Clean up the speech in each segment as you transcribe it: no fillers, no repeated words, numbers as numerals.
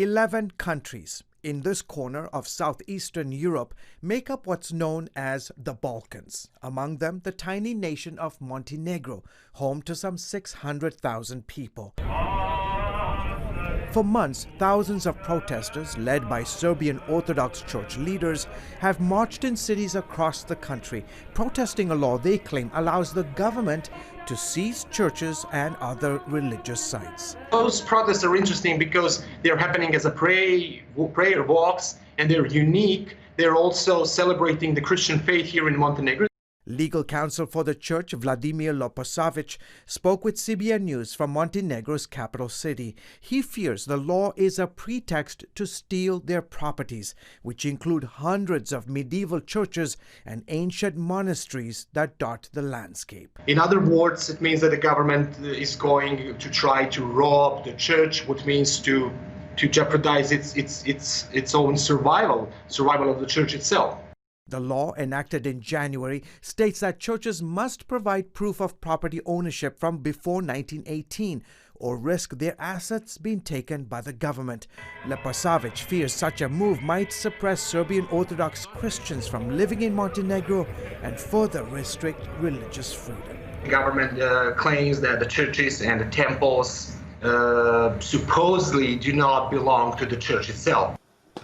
11 countries in this corner of southeastern Europe make up what's known as the Balkans. Among them, the tiny nation of Montenegro, home to some 600,000 people. For months, thousands of protesters, led by Serbian Orthodox Church leaders, have marched in cities across the country, protesting a law they claim allows the government to seize churches and other religious sites. Those protests are interesting because they're happening as a prayer walks, and they're unique. They're also celebrating the Christian faith here in Montenegro. Legal counsel for the church, Vladimir Loposavic, spoke with CBN News from Montenegro's capital city. He fears the law is a pretext to steal their properties, which include hundreds of medieval churches and ancient monasteries that dot the landscape. In other words, it means that the government is going to try to rob the church, which means to jeopardize its own survival of the church itself. The law, enacted in January, states that churches must provide proof of property ownership from before 1918 or risk their assets being taken by the government. Leposavic fears such a move might suppress Serbian Orthodox Christians from living in Montenegro and further restrict religious freedom. The government claims that the churches and the temples supposedly do not belong to the church itself.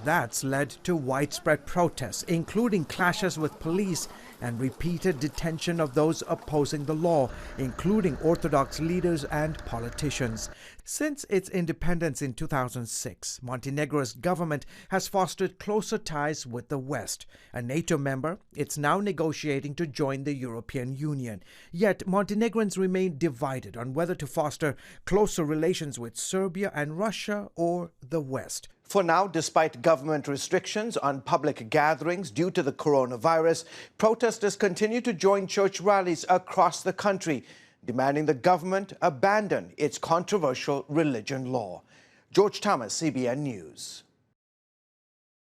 That's led to widespread protests, including clashes with police and repeated detention of those opposing the law, including Orthodox leaders and politicians. Since its independence in 2006, Montenegro's government has fostered closer ties with the West. A NATO member, it's now negotiating to join the European Union. Yet Montenegrins remain divided on whether to foster closer relations with Serbia and Russia or the West. For now, despite government restrictions on public gatherings due to the coronavirus, protesters continue to join church rallies across the country, demanding the government abandon its controversial religion law. George Thomas, CBN News.